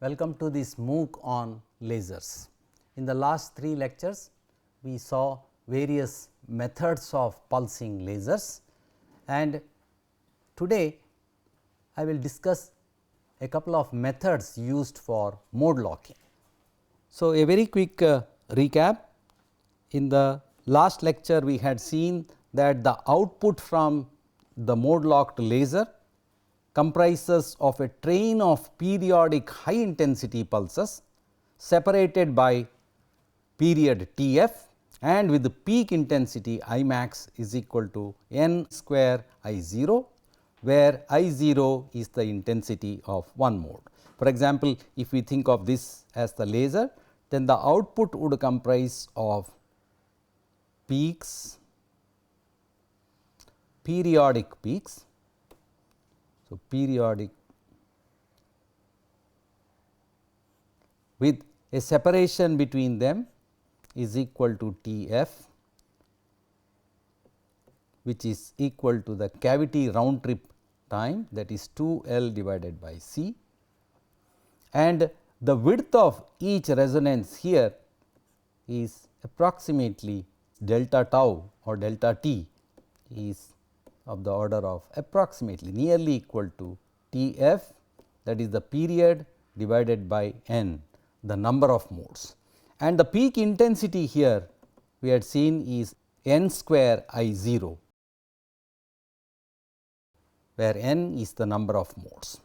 Welcome to this MOOC on lasers. In the last 3 lectures, we saw various methods of pulsing lasers, and today I will discuss a couple of methods used for mode locking. So, a very quick recap. In the last lecture, we had seen that the output from the mode locked laser comprises of a train of periodic high intensity pulses separated by period T f, and with the peak intensity I max is equal to n square I 0, where I 0 is the intensity of one mode. For example, if we think of this as the laser, then the output would comprise of peaks, periodic peaks. So, periodic with a separation between them is equal to T f, which is equal to the cavity round trip time, that is 2 L divided by C, and the width of each resonance here is approximately delta tau or delta t is of the order of approximately nearly equal to T f, that is the period divided by n, the number of modes, and the peak intensity here we had seen is n square I 0, where n is the number of modes.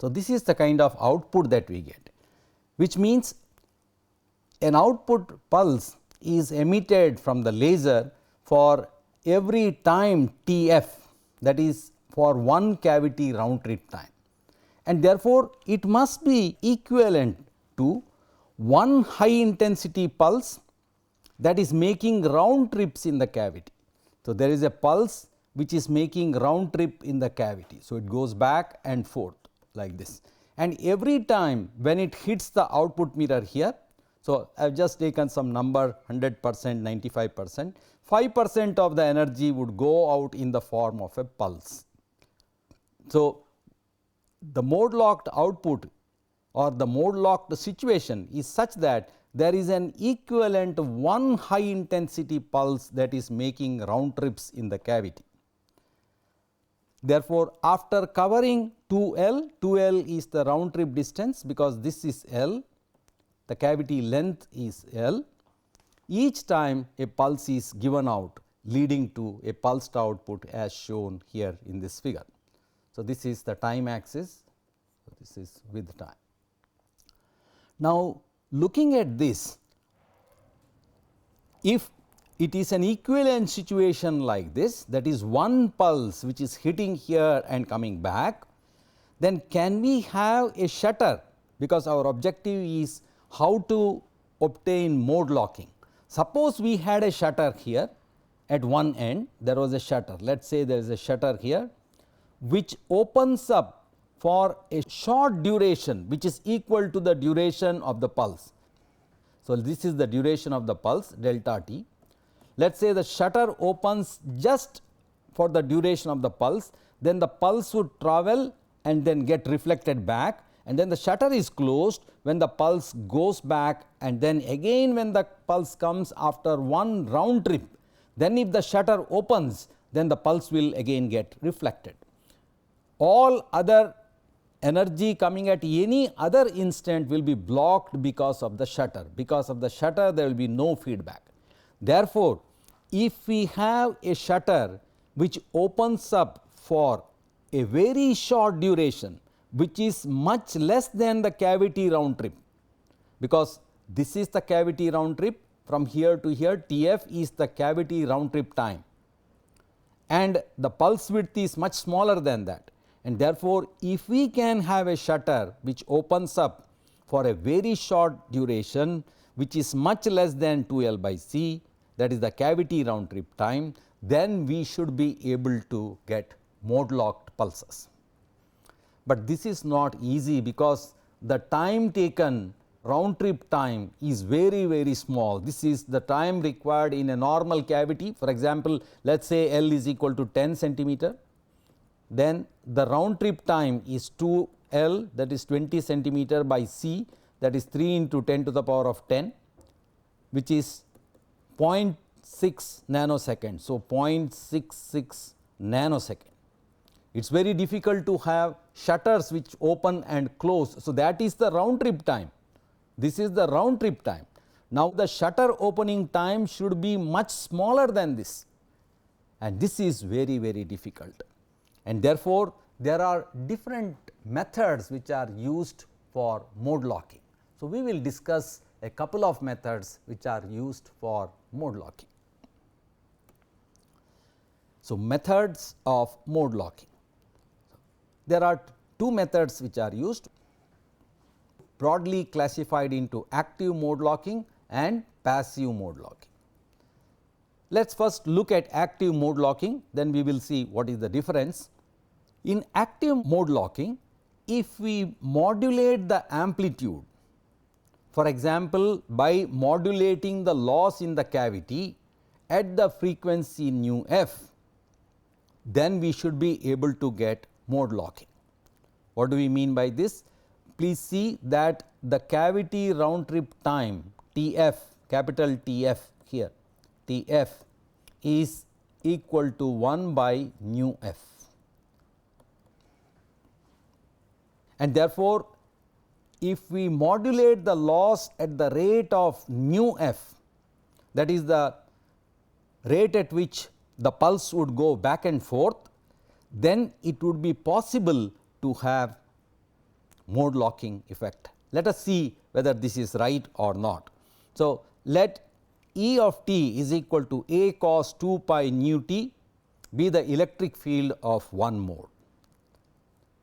So, this is the kind of output that we get, which means an output pulse is emitted from the laser for every time T f, that is for one cavity round trip time, and therefore, it must be equivalent to one high intensity pulse that is making round trips in the cavity. So, there is a pulse which is making round trip in the cavity. So, it goes back and forth like this, and every time when it hits the output mirror here. So, I have just taken some number 100%, 95%, 5% of the energy would go out in the form of a pulse. So, the mode locked output or the mode locked situation is such that there is an equivalent one high intensity pulse that is making round trips in the cavity. Therefore, after covering 2 L, 2 L is the round trip distance, because this is L, the cavity length is L. Each time a pulse is given out, leading to a pulsed output as shown here in this figure. So, this is the time axis, so this is with time. Now, looking at this, if it is an equivalent situation like this, that is one pulse which is hitting here and coming back, then can we have a shutter, because our objective is how to obtain mode locking. Suppose we had a shutter here at one end, there was a shutter, let us say there is a shutter here which opens up for a short duration which is equal to the duration of the pulse. So, this is the duration of the pulse delta t. Let us say the shutter opens just for the duration of the pulse, then the pulse would travel and then get reflected back, and then the shutter is closed when the pulse goes back, and then again when the pulse comes after one round trip, then if the shutter opens, then the pulse will again get reflected. All other energy coming at any other instant will be blocked because of the shutter. Because of the shutter, there will be no feedback. Therefore, if we have a shutter which opens up for a very short duration, which is much less than the cavity round trip, because this is the cavity round trip from here to here, T f is the cavity round trip time, and the pulse width is much smaller than that, and therefore, if we can have a shutter which opens up for a very short duration which is much less than 2 L by C, that is the cavity round trip time, then we should be able to get mode locked pulses. But this is not easy, because the time taken, round trip time, is very small. This is the time required in a normal cavity. For example, let us say L is equal to 10 centimeter, then the round trip time is 2 L, that is 20 centimeter, by C, that is 3 into 10 to the power of 10, which is 0.6 nanosecond. So, 0.66 nanosecond. It is very difficult to have shutters which open and close. So, that is the round trip time. This is the round trip time. Now, the shutter opening time should be much smaller than this, and this is very, very difficult, and therefore, there are different methods which are used for mode locking. So, we will discuss a couple of methods which are used for mode locking. So, methods of mode locking. There are two methods which are used, broadly classified into active mode locking and passive mode locking. Let us first look at active mode locking, then we will see what is the difference. In active mode locking, if we modulate the amplitude, for example, by modulating the loss in the cavity at the frequency nu f, then we should be able to get mode locking. What do we mean by this? Please see that the cavity round trip time T f, capital T f here, T f is equal to 1 by nu f, and therefore, if we modulate the loss at the rate of nu f, that is the rate at which the pulse would go back and forth, then it would be possible to have mode locking effect. Let us see whether this is right or not. So, let E of t is equal to A cos 2 pi nu t be the electric field of one mode.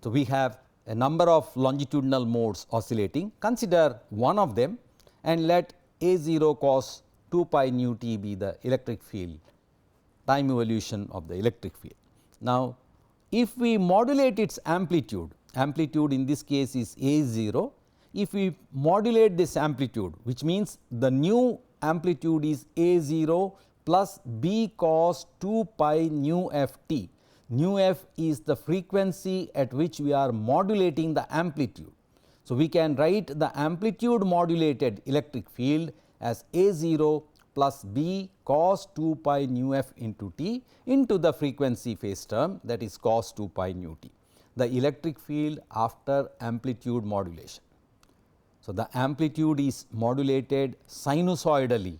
So, we have a number of longitudinal modes oscillating, consider one of them and let A 0 cos 2 pi nu t be the electric field, time evolution of the electric field. Now, if we modulate its amplitude, amplitude in this case is A 0, if we modulate this amplitude, which means the new amplitude is A 0 plus B cos 2 pi nu f t. Nu f is the frequency at which we are modulating the amplitude. So, we can write the amplitude modulated electric field as A 0 plus B cos 2 pi nu f into t into the frequency phase term, that is cos 2 pi nu t, the electric field after amplitude modulation. So, the amplitude is modulated sinusoidally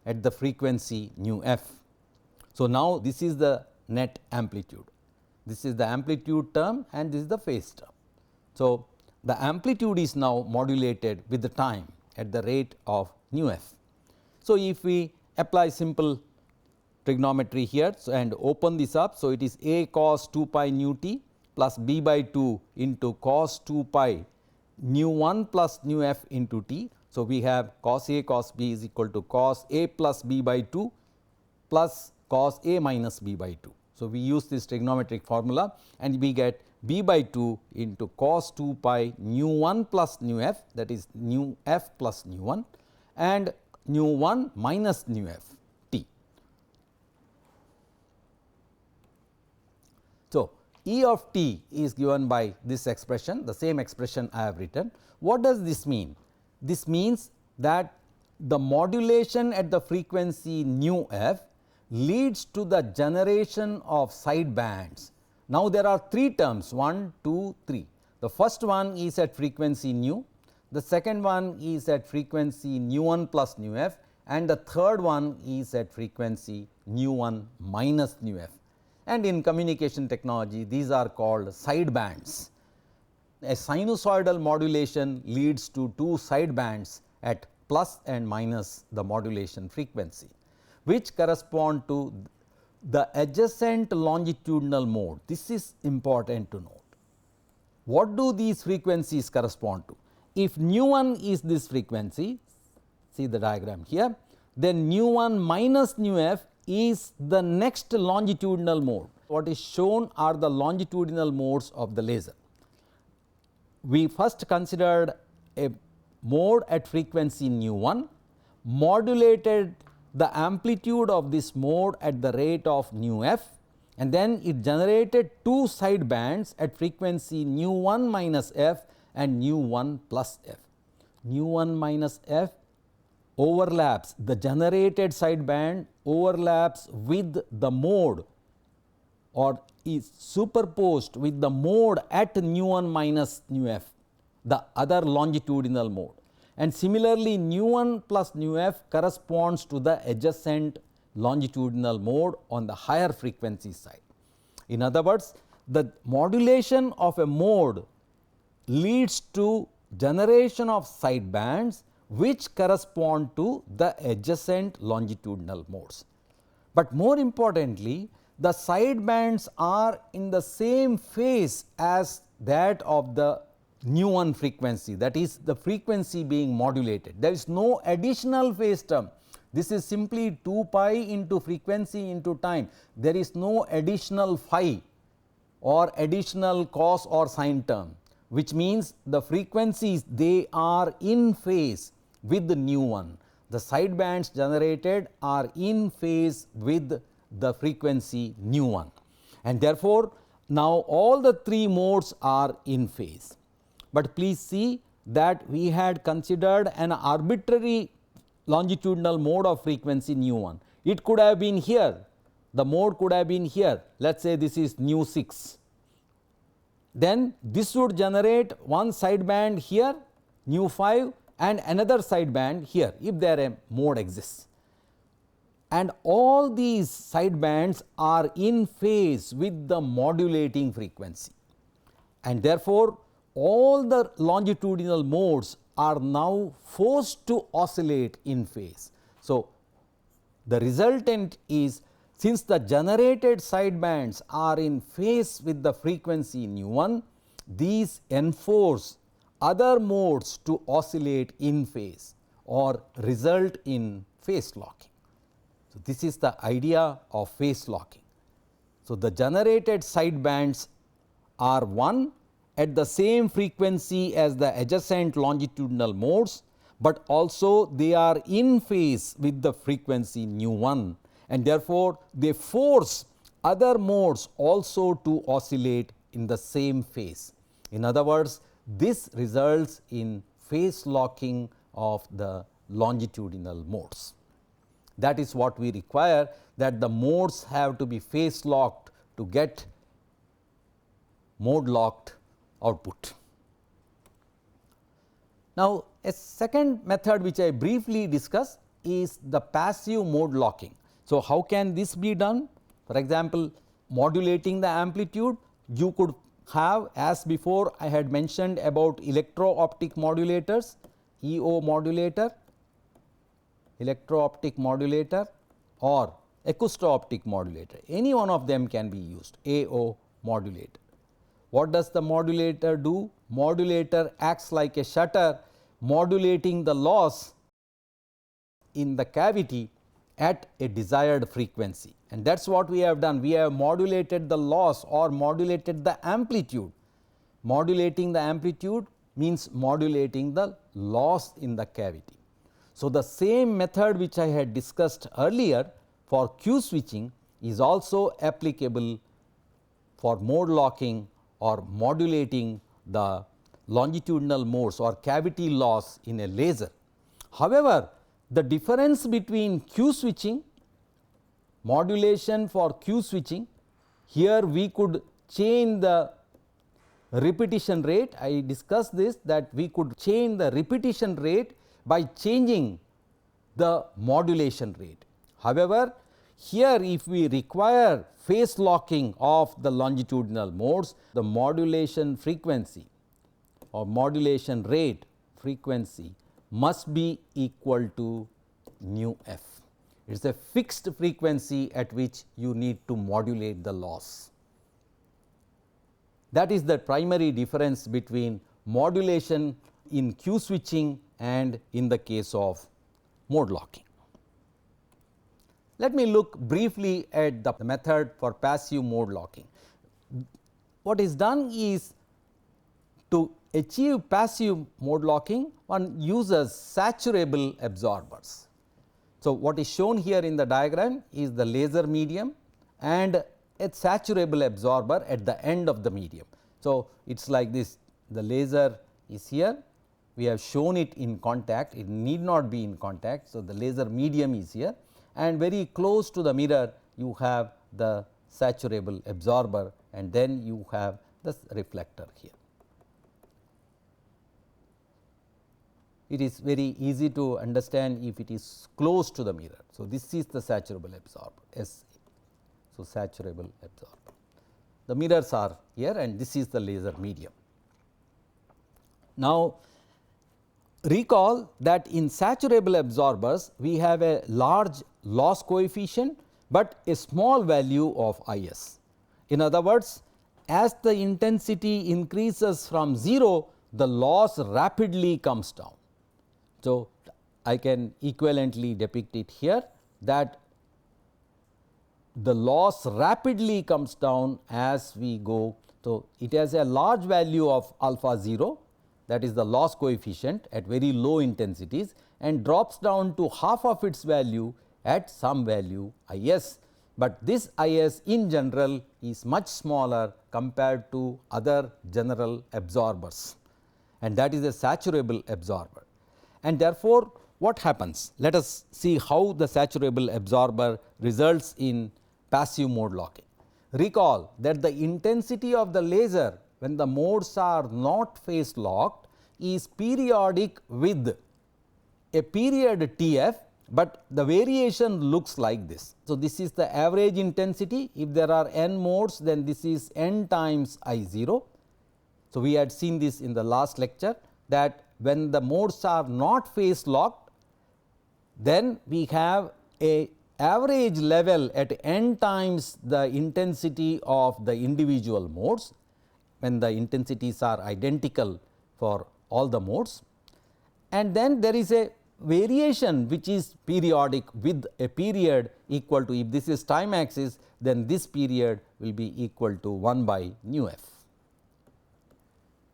at the frequency nu f. So, now this is the net amplitude, this is the amplitude term and this is the phase term. So, the amplitude is now modulated with the time at the rate of nu f. So, if we apply simple trigonometry here, so, and open this up, so it is A cos 2 pi nu t plus B by 2 into cos 2 pi nu 1 plus nu f into t. So, we have cos A cos B is equal to cos A plus B by 2 plus cos A minus B by 2. So, we use this trigonometric formula and we get B by 2 into cos 2 pi nu 1 plus nu f, that is nu f plus nu 1 and nu 1 minus nu f t. So, E of t is given by this expression, the same expression I have written. What does this mean? This means that the modulation at the frequency nu f leads to the generation of side bands. Now, there are three terms 1, 2, 3. The first one is at frequency nu, the second one is at frequency nu 1 plus nu f and the third one is at frequency nu 1 minus nu f. And in communication technology, these are called side bands. A sinusoidal modulation leads to two side bands at plus and minus the modulation frequency, which correspond to the adjacent longitudinal mode. This is important to note. What do these frequencies correspond to? If nu 1 is this frequency, see the diagram here, then nu 1 minus nu f is the next longitudinal mode. What is shown are the longitudinal modes of the laser. We first considered a mode at frequency nu 1, modulated the amplitude of this mode at the rate of nu f and then it generated two side bands at frequency nu 1 minus f and nu 1 plus f. Nu 1 minus f overlaps, the generated sideband overlaps with the mode or is superposed with the mode at nu 1 minus nu f, the other longitudinal mode. And similarly, nu 1 plus nu f corresponds to the adjacent longitudinal mode on the higher frequency side. In other words, the modulation of a mode leads to generation of sidebands which correspond to the adjacent longitudinal modes. But more importantly, the sidebands are in the same phase as that of the nu 1 frequency, that is the frequency being modulated. There is no additional phase term. This is simply 2 pi into frequency into time. There is no additional phi or additional cos or sine term, which means the frequencies, they are in phase with the nu 1. The sidebands generated are in phase with the frequency nu 1, and therefore, now all the three modes are in phase. But please see that we had considered an arbitrary longitudinal mode of frequency nu 1. It could have been here, the mode could have been here, let us say this is nu 6. Then this would generate one sideband here nu 5 and another sideband here if there a mode exists. And all these sidebands are in phase with the modulating frequency, and therefore, all the longitudinal modes are now forced to oscillate in phase. So, the resultant is, since the generated sidebands are in phase with the frequency nu 1, these enforce other modes to oscillate in phase or result in phase locking. So, this is the idea of phase locking. So, the generated sidebands are 1 at the same frequency as the adjacent longitudinal modes, but also they are in phase with the frequency nu 1, and therefore, they force other modes also to oscillate in the same phase. In other words, this results in phase locking of the longitudinal modes. That is what we require, that the modes have to be phase locked to get mode locked output. Now, a second method which I briefly discussed is the passive mode locking. So, how can this be done? For example, modulating the amplitude, you could have, as before I had mentioned about electro-optic modulators, EO modulator, electro-optic modulator or acousto-optic modulator, any one of them can be used, AO modulator. What does the modulator do? Modulator acts like a shutter, modulating the loss in the cavity at a desired frequency, and that is what we have done. We have modulated the loss or modulated the amplitude. Modulating the amplitude means modulating the loss in the cavity. So, the same method which I had discussed earlier for Q switching is also applicable for mode locking or modulating the longitudinal modes or cavity loss in a laser. However, the difference between Q switching, modulation for Q switching, here we could change the repetition rate. I discussed this, that we could change the repetition rate by changing the modulation rate. However, here if we require phase locking of the longitudinal modes, the modulation frequency or modulation rate frequency must be equal to nu f. It is a fixed frequency at which you need to modulate the loss. That is the primary difference between modulation in Q switching and in the case of mode locking. Let me look briefly at the method for passive mode locking. What is done is, to achieve passive mode locking, one uses saturable absorbers. So, what is shown here in the diagram is the laser medium and a saturable absorber at the end of the medium. So, it is like this, the laser is here, we have shown it in contact, it need not be in contact. So, the laser medium is here and very close to the mirror you have the saturable absorber and then you have the reflector here. It is very easy to understand if it is close to the mirror. So, this is the saturable absorber SA. So, saturable absorber. The mirrors are here and this is the laser medium. Now, recall that in saturable absorbers we have a large loss coefficient, but a small value of IS. In other words, as the intensity increases from 0, the loss rapidly comes down. So, I can equivalently depict it here that the loss rapidly comes down as we go. So, it has a large value of alpha 0, that is the loss coefficient at very low intensities, and drops down to half of its value at some value IS, but this IS in general is much smaller compared to other general absorbers, and that is a saturable absorber. And therefore, what happens? Let us see how the saturable absorber results in passive mode locking. Recall that the intensity of the laser when the modes are not phase locked is periodic with a period Tf, but the variation looks like this. So, this is the average intensity. If there are n modes, then this is n times I0. So, we had seen this in the last lecture that when the modes are not phase locked, then we have a average level at n times the intensity of the individual modes, when the intensities are identical for all the modes, and then there is a variation which is periodic with a period equal to, if this is time axis, then this period will be equal to 1 by nu f.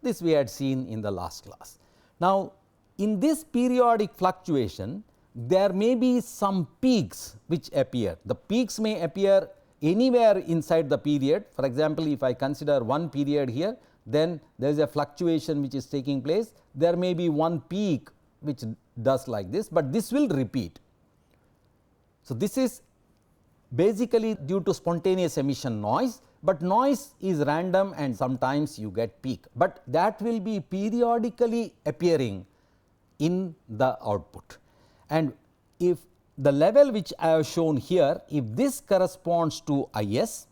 This we had seen in the last class. Now, in this periodic fluctuation, there may be some peaks which appear. The peaks may appear anywhere inside the period. For example, if I consider one period here, then there is a fluctuation which is taking place. There may be one peak which does like this, but this will repeat. So, this is basically due to spontaneous emission noise, but noise is random and sometimes you get peak, but that will be periodically appearing in the output. And if the level which I have shown here, if this corresponds to IS,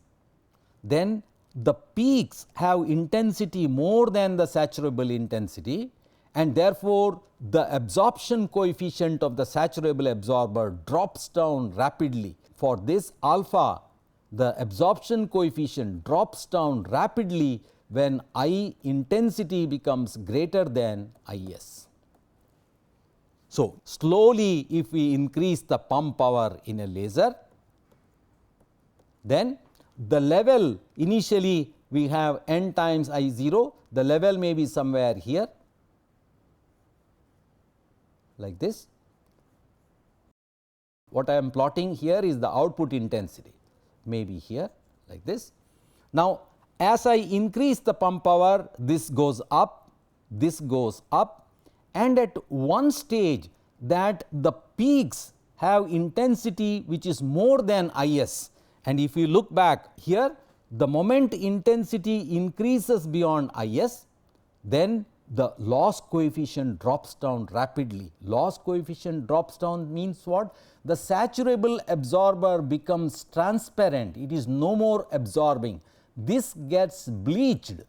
then the peaks have intensity more than the saturable intensity, and therefore, the absorption coefficient of the saturable absorber drops down rapidly. For this alpha, the absorption coefficient drops down rapidly when I intensity becomes greater than IS. So, slowly if we increase the pump power in a laser, then the level initially we have n times I0, the level may be somewhere here like this. What I am plotting here is the output intensity, maybe here like this. Now, as I increase the pump power, this goes up, and at one stage that the peaks have intensity which is more than IS, and if you look back here, the moment intensity increases beyond IS, then the loss coefficient drops down rapidly. Loss coefficient drops down means what? The saturable absorber becomes transparent, it is no more absorbing. This gets bleached,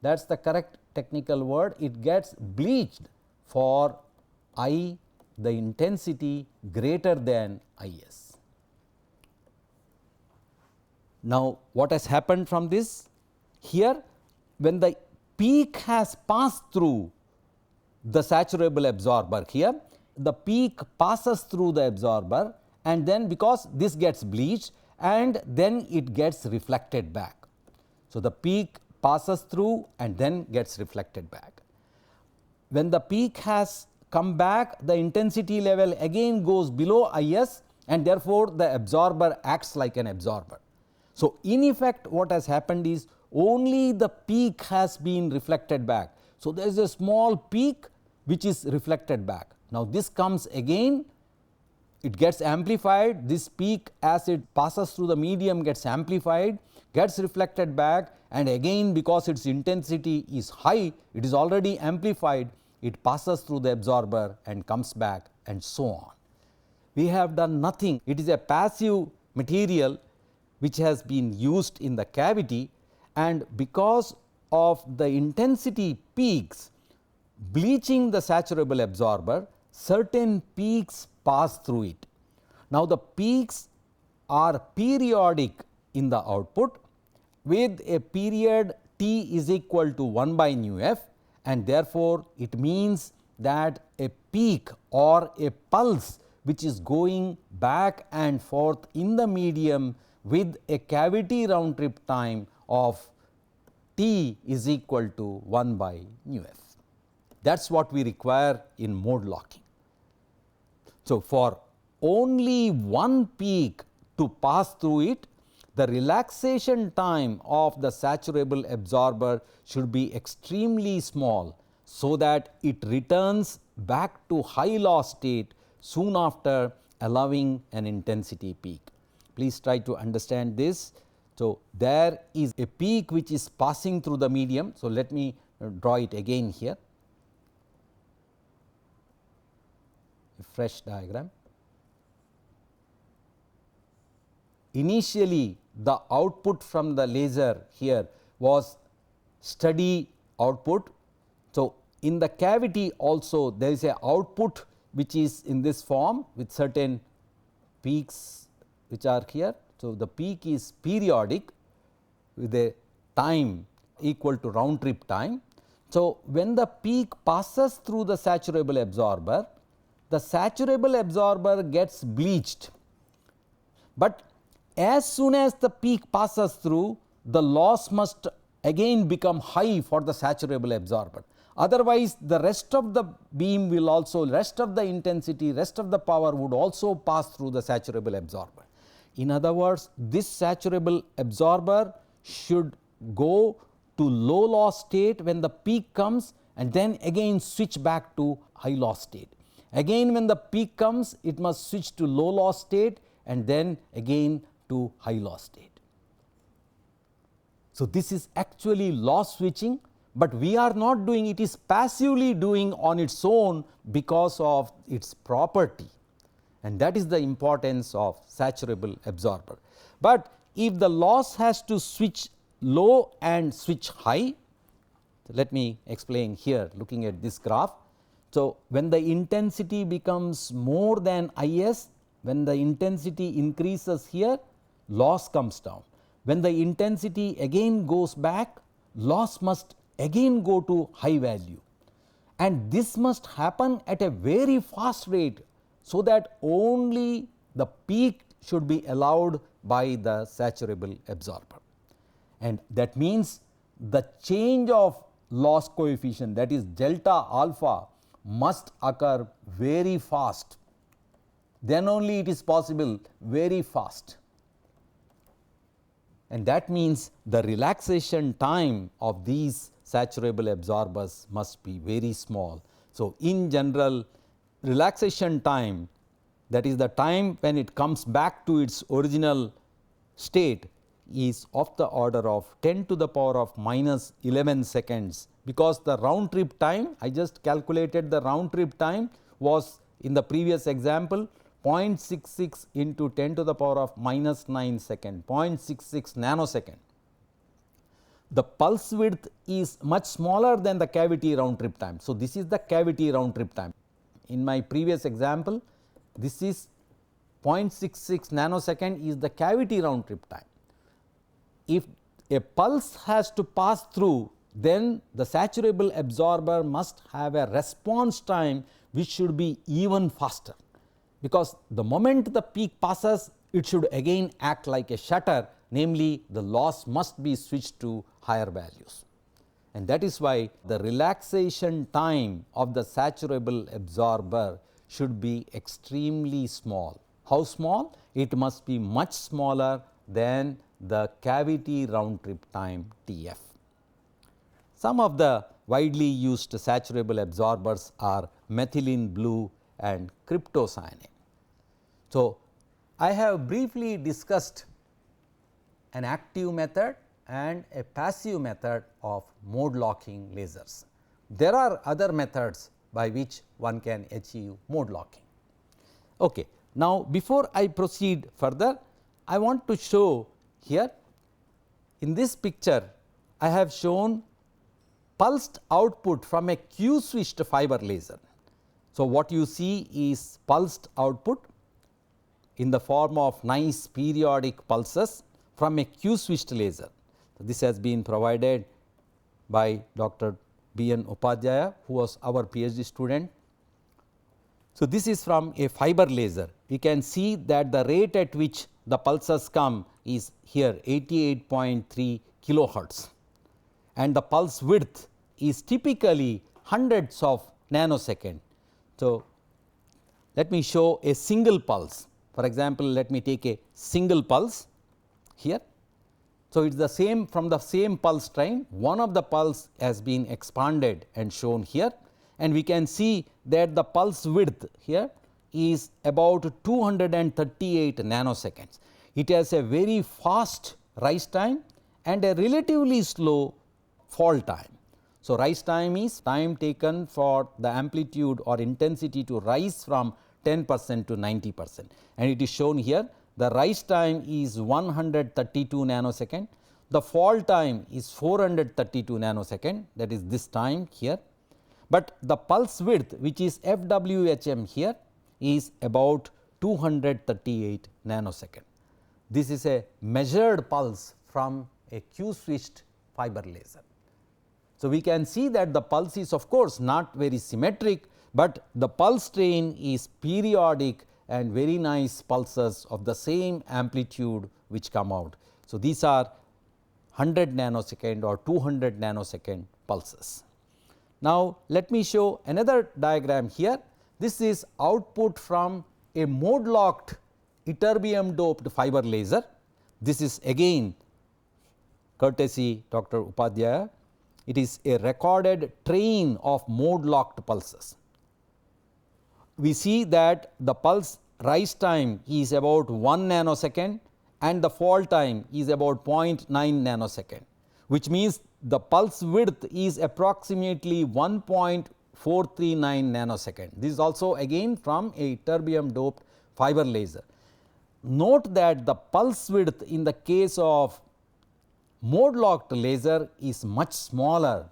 that is the correct technical word, it gets bleached for I, the intensity greater than IS. Now, what has happened from this? Here, when the peak has passed through the saturable absorber here, the peak passes through the absorber, and then because this gets bleached and then it gets reflected back. So, the peak passes through and then gets reflected back. When the peak has come back, the intensity level again goes below IS, and therefore, the absorber acts like an absorber. So, in effect what has happened is only the peak has been reflected back. So, there is a small peak which is reflected back. Now, this comes again, it gets amplified, this peak as it passes through the medium gets amplified, gets reflected back, and again because its intensity is high, it is already amplified, it passes through the absorber and comes back, and so on. We have done nothing. It is a passive material which has been used in the cavity, and because of the intensity peaks bleaching the saturable absorber, certain peaks pass through it. Now, the peaks are periodic in the output with a period t is equal to 1 by nu f, and therefore, it means that a peak or a pulse which is going back and forth in the medium with a cavity round trip time of t is equal to 1 by nu f. That is what we require in mode locking. So, for only one peak to pass through it, the relaxation time of the saturable absorber should be extremely small, so that it returns back to high loss state soon after allowing an intensity peak. Please try to understand this. So, there is a peak which is passing through the medium. So, let me draw it again here, a fresh diagram. Initially, the output from the laser here was steady output. So, in the cavity also there is a output which is in this form with certain peaks which are here. So, the peak is periodic with a time equal to round trip time. So, when the peak passes through the saturable absorber, the saturable absorber gets bleached, but as soon as the peak passes through, the loss must again become high for the saturable absorber. Otherwise, the rest of the beam will also, rest of the intensity, rest of the power would also pass through the saturable absorber. In other words, this saturable absorber should go to low loss state when the peak comes, and then again switch back to high loss state. Again when the peak comes, it must switch to low loss state and then again to high loss state. So, this is actually loss switching, but we are not doing it, is passively doing on its own because of its property, and that is the importance of saturable absorber. But if the loss has to switch low and switch high, so let me explain here looking at this graph. So, when the intensity becomes more than Is, when the intensity increases here, loss comes down. When the intensity again goes back, loss must again go to high value, and this must happen at a very fast rate, so that only the peak should be allowed by the saturable absorber. And that means the change of loss coefficient, that is delta alpha, must occur very fast, then only it is possible very fast. And that means the relaxation time of these saturable absorbers must be very small. So, in general, relaxation time, that is the time when it comes back to its original state, is of the order of 10 to the power of minus 11 seconds, because the round trip time, I just calculated the round trip time was in the previous example 0.66 into 10 to the power of minus 9 second, 0.66 nanosecond. The pulse width is much smaller than the cavity round trip time. So, this is the cavity round trip time. In my previous example, this is 0.66 nanosecond is the cavity round trip time. If a pulse has to pass through, then the saturable absorber must have a response time which should be even faster, because the moment the peak passes, it should again act like a shutter, namely the loss must be switched to higher values. And that is why the relaxation time of the saturable absorber should be extremely small. How small? It must be much smaller than the cavity round trip time Tf. Some of the widely used saturable absorbers are methylene blue and cryptocyanine. So, I have briefly discussed an active method and a passive method of mode locking lasers. There are other methods by which one can achieve mode locking. Okay. Now, before I proceed further, I want to show here in this picture I have shown pulsed output from a Q switched fiber laser. So, what you see is pulsed output in the form of nice periodic pulses from a Q switched laser. So, this has been provided by Dr. B.N. Upadhyaya, who was our PhD student. So, this is from a fiber laser. We can see that the rate at which the pulses come is here 88.3 kilohertz, and the pulse width is typically hundreds of nanosecond. So, let me show a single pulse. For example, let me take a single pulse here. So, it is the same from the same pulse train, one of the pulse has been expanded and shown here, and we can see that the pulse width here is about 238 nanoseconds. It has a very fast rise time and a relatively slow fall time. So, rise time is time taken for the amplitude or intensity to rise from 10% to 90%, and it is shown here. The rise time is 132 nanosecond, the fall time is 432 nanosecond, that is this time here, but the pulse width, which is FWHM here, is about 238 nanosecond. This is a measured pulse from a Q switched fiber laser. So, we can see that the pulse is of course not very symmetric, but the pulse train is periodic and very nice pulses of the same amplitude which come out. So, these are 100 nanosecond or 200 nanosecond pulses. Now, let me show another diagram here. This is output from a mode locked ytterbium doped fiber laser. This is again courtesy Dr. Upadhyaya. It is a recorded train of mode locked pulses. We see that the pulse rise time is about 1 nanosecond and the fall time is about 0.9 nanosecond, which means the pulse width is approximately 1.439 nanosecond. This is also again from a ytterbium doped fiber laser. Note that the pulse width in the case of mode locked laser is much smaller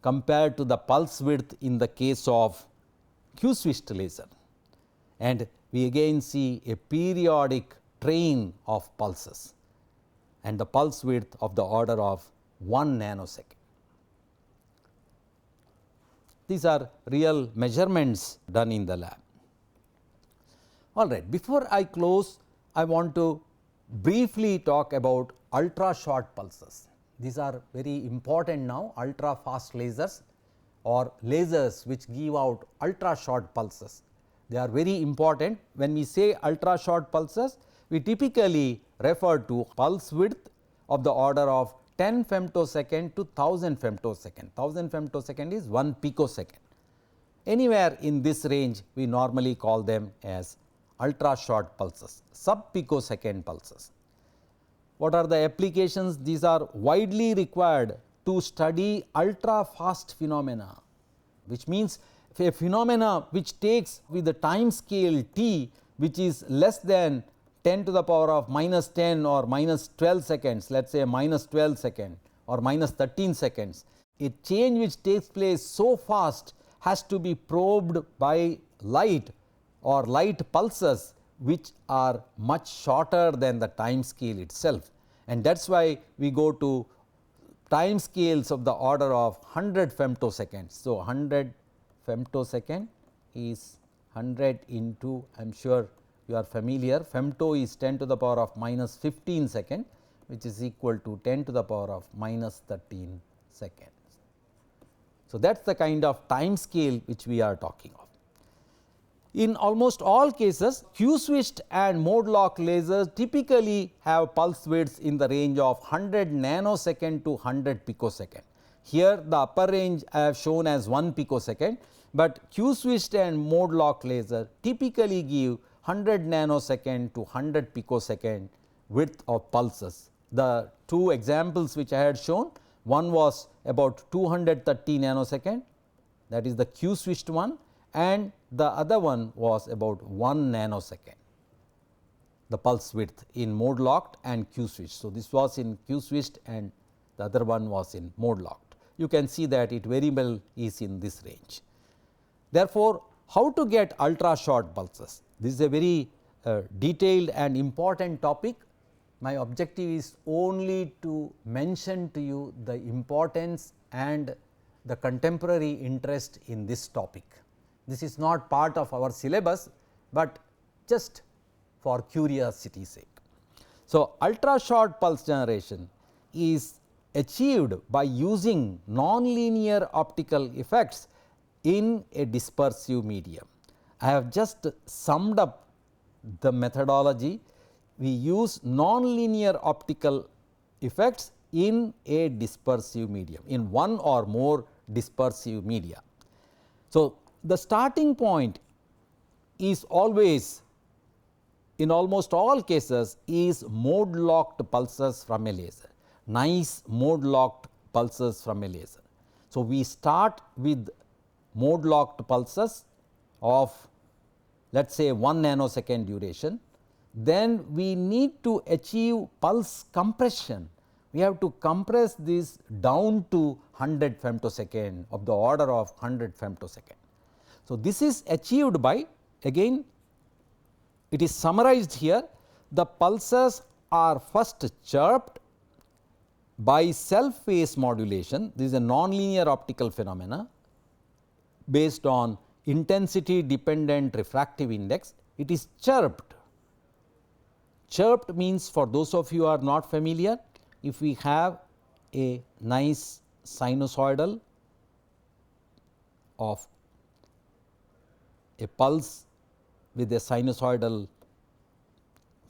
compared to the pulse width in the case of Q switched laser, and we again see a periodic train of pulses and the pulse width of the order of 1 nanosecond. These are real measurements done in the lab. All right, before I close, I want to briefly talk about ultra short pulses. These are very important now, ultra fast lasers or lasers which give out ultra short pulses. They are very important. When we say ultra short pulses, we typically refer to pulse width of the order of 10 femtosecond to 1000 femtosecond. 1000 femtosecond is 1 picosecond. Anywhere in this range, we normally call them as ultra short pulses, sub picosecond pulses. What are the applications? These are widely required to study ultra fast phenomena, which means a phenomena which takes with the time scale t, which is less than 10 to the power of minus 10 or minus 12 seconds, let us say minus 12 second or minus 13 seconds. A change which takes place so fast has to be probed by light or light pulses which are much shorter than the time scale itself, and that is why we go to time scales of the order of 100 femtoseconds. So, 100 femtosecond is 100 into, I am sure you are familiar, femto is 10 to the power of minus 15 second, which is equal to 10 to the power of minus 13 seconds. So, that is the kind of time scale which we are talking of. In almost all cases, Q-switched and mode lock lasers typically have pulse widths in the range of 100 nanosecond to 100 picosecond. Here the upper range I have shown as 1 picosecond, but Q-switched and mode lock laser typically give 100 nanosecond to 100 picosecond width of pulses. The two examples which I had shown, one was about 230 nanosecond, that is the Q-switched one, and the other one was about 1 nanosecond, the pulse width in mode locked and Q switched. So, this was in Q switched and the other one was in mode locked. You can see that it very well is in this range. Therefore, how to get ultra short pulses? This is a very detailed and important topic. My objective is only to mention to you the importance and the contemporary interest in this topic. This is not part of our syllabus, but just for curiosity's sake. So, ultra short pulse generation is achieved by using nonlinear optical effects in a dispersive medium. I have just summed up the methodology. We use nonlinear optical effects in a dispersive medium, in one or more dispersive media. So, the starting point is always, in almost all cases, is mode locked pulses from a laser, nice mode locked pulses from a laser. So, we start with mode locked pulses of, let us say, 1 nanosecond duration. Then we need to achieve pulse compression. We have to compress this down to 100 femtosecond, of the order of 100 femtosecond. So, this is achieved by, again it is summarized here, the pulses are first chirped by self phase modulation. This is a nonlinear optical phenomena based on intensity dependent refractive index. It is chirped. Chirped means, for those of you who are not familiar, if we have a nice sinusoidal of a pulse with a sinusoidal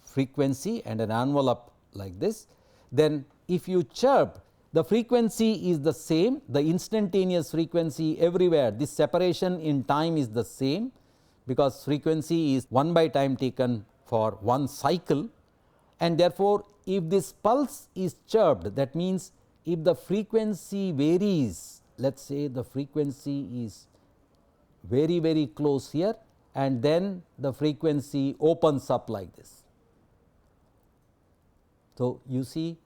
frequency and an envelope like this, then if you chirp, the frequency is the same, the instantaneous frequency everywhere, this separation in time is the same, because frequency is 1 by time taken for one cycle, and therefore, if this pulse is chirped, that means if the frequency varies, let us say the frequency is very close here, and then the frequency opens up like this. So, you see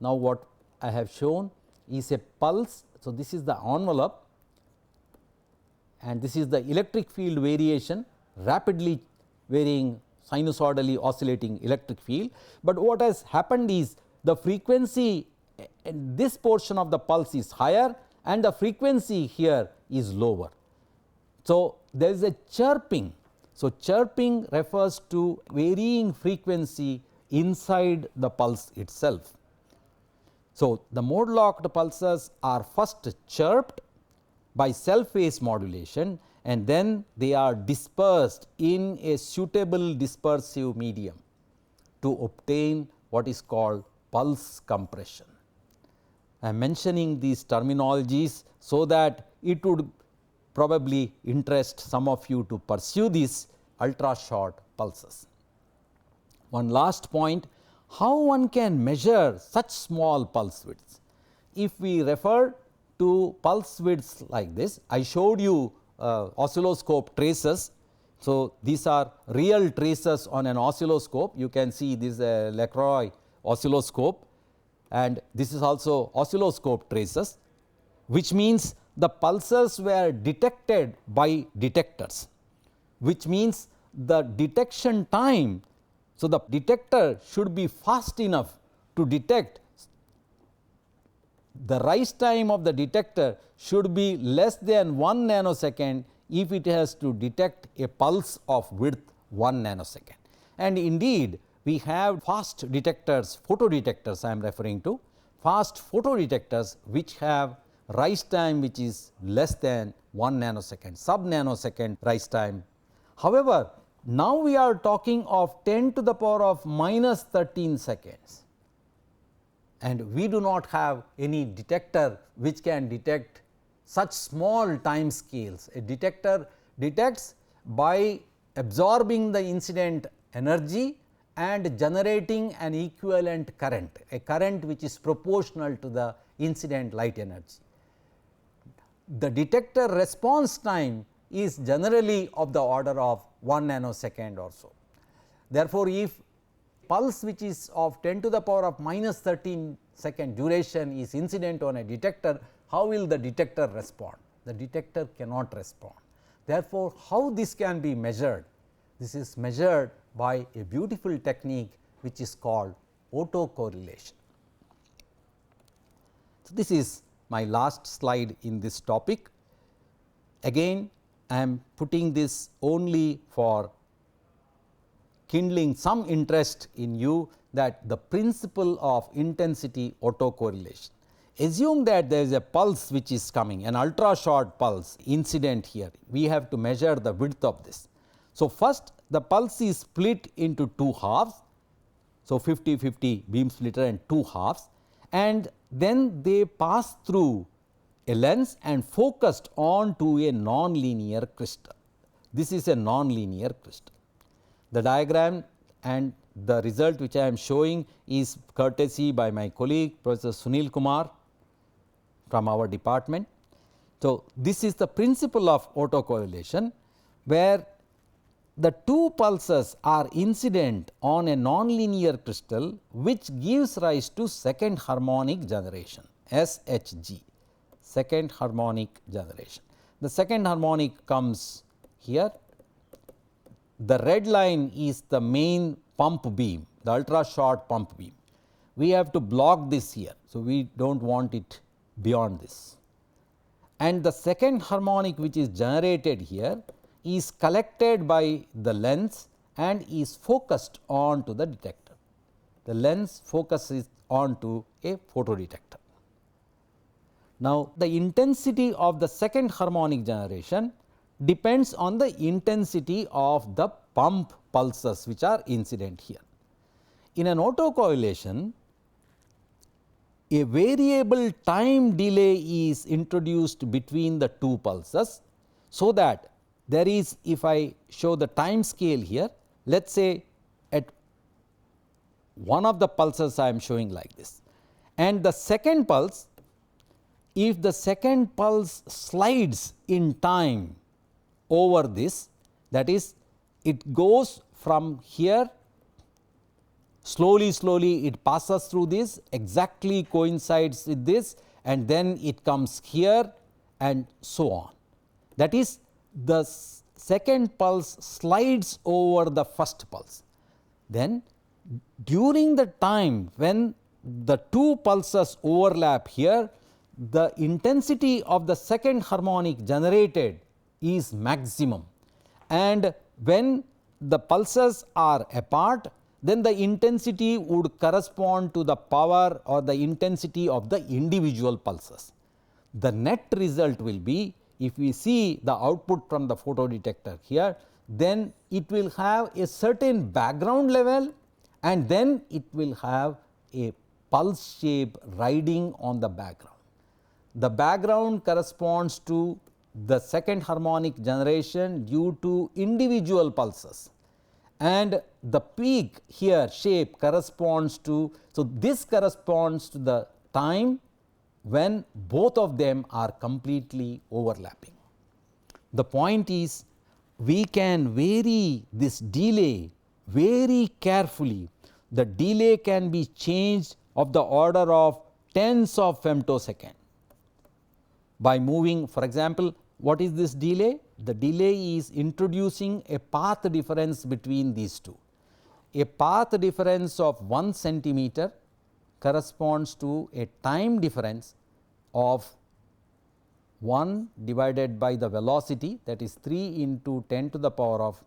now what I have shown is a pulse. So, this is the envelope and this is the electric field variation, rapidly varying sinusoidally oscillating electric field, but what has happened is the frequency in this portion of the pulse is higher and the frequency here is lower. So, there is a chirping. So, chirping refers to varying frequency inside the pulse itself. So, the mode locked pulses are first chirped by self phase modulation and then they are dispersed in a suitable dispersive medium to obtain what is called pulse compression. I am mentioning these terminologies so that it would probably interest some of you to pursue these ultra short pulses. One last point, how one can measure such small pulse widths? If we refer to pulse widths like this, I showed you oscilloscope traces. So, these are real traces on an oscilloscope. You can see this Lacroix oscilloscope and this is also oscilloscope traces, which means the pulses were detected by detectors, which means the detection time. So, the detector should be fast enough to detect. The rise time of the detector should be less than 1 nanosecond if it has to detect a pulse of width 1 nanosecond. And indeed, we have fast detectors, photodetectors I am referring to, fast photodetectors which have rise time which is less than 1 nanosecond, sub nanosecond rise time However, now we are talking of 10 to the power of minus 13 seconds, and we do not have any detector which can detect such small time scales. A detector detects by absorbing the incident energy and generating an equivalent current, a current which is proportional to the incident light energy. The detector response time is generally of the order of 1 nanosecond or so. Therefore, if pulse which is of 10 to the power of minus 13 second duration is incident on a detector, how will the detector respond? The detector cannot respond. Therefore, how this can be measured? This is measured by a beautiful technique which is called autocorrelation. So, this is my last slide in this topic. Again, I am putting this only for kindling some interest in you, that the principle of intensity autocorrelation. Assume that there is a pulse which is coming, an ultra short pulse incident here. We have to measure the width of this. So, first the pulse is split into two halves. So, 50-50 beam splitter and two halves, and then they pass through a lens and focused on to a non-linear crystal. This is a non-linear crystal. The diagram and the result which I am showing is courtesy by my colleague Professor Sunil Kumar from our department. So, this is the principle of autocorrelation, where the two pulses are incident on a nonlinear crystal, which gives rise to second harmonic generation, SHG, second harmonic generation. The second harmonic comes here. The red line is the main pump beam, the ultra short pump beam. We have to block this here. So, we do not want it beyond this. And the second harmonic which is generated here is collected by the lens and is focused on to the detector. The lens focuses on to a photodetector. Now, the intensity of the second harmonic generation depends on the intensity of the pump pulses which are incident here. In an autocorrelation, a variable time delay is introduced between the two pulses, so that there is, if I show the time scale here, let us say at one of the pulses I am showing like this, and the second pulse, if the second pulse slides in time over this, that is, it goes from here slowly it passes through this, exactly coincides with this, and then it comes here and so on. That is, the second pulse slides over the first pulse. Then during the time when the two pulses overlap here, the intensity of the second harmonic generated is maximum, and when the pulses are apart, then the intensity would correspond to the power or the intensity of the individual pulses. The net result will be, if we see the output from the photodetector here, then it will have a certain background level, and then it will have a pulse shape riding on the background. The background corresponds to the second harmonic generation due to individual pulses, and the peak here shape corresponds to, so this corresponds to the time when both of them are completely overlapping. The point is, we can vary this delay very carefully. The delay can be changed of the order of tens of femtosecond by moving. For example, what is this delay? The delay is introducing a path difference between these two. A path difference of 1 centimeter corresponds to a time difference of 1 divided by the velocity, that is 3 into 10 to the power of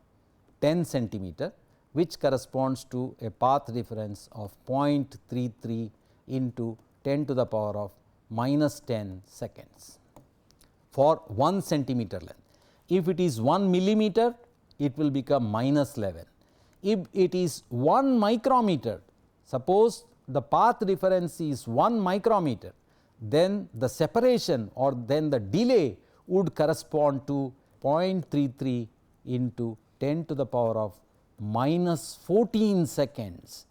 10 centimeter, which corresponds to a path difference of 0.33 into 10 to the power of minus 10 seconds for 1 centimeter length. If it is 1 millimeter, it will become minus 11. If it is 1 micrometer, suppose the path difference is 1 micrometer, then the separation or then the delay would correspond to 0.33 into 10 to the power of minus 14 seconds.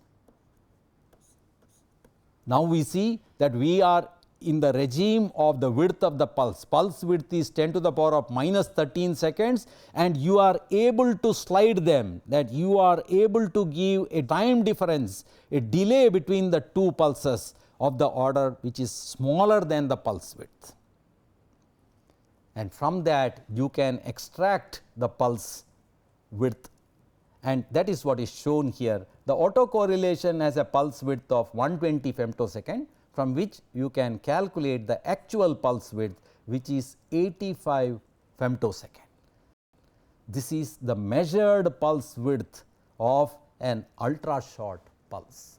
Now, we see that we are in the regime of the width of the pulse. Pulse width is 10 to the power of minus 13 seconds, and you are able to slide them, that you are able to give a time difference, a delay between the two pulses of the order which is smaller than the pulse width. And from that you can extract the pulse width, and that is what is shown here. The autocorrelation has a pulse width of 120 femtosecond, from which you can calculate the actual pulse width, which is 85 femtosecond. This is the measured pulse width of an ultra short pulse.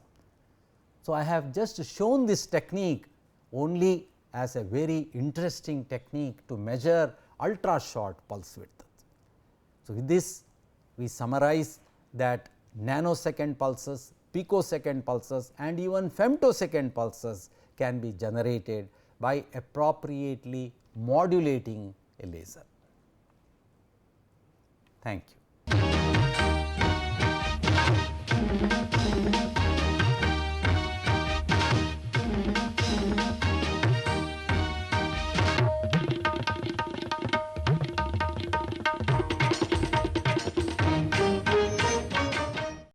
So, I have just shown this technique only as a very interesting technique to measure ultra short pulse width. So, with this we summarize that nanosecond pulses, picosecond pulses and even femtosecond pulses can be generated by appropriately modulating a laser. Thank you.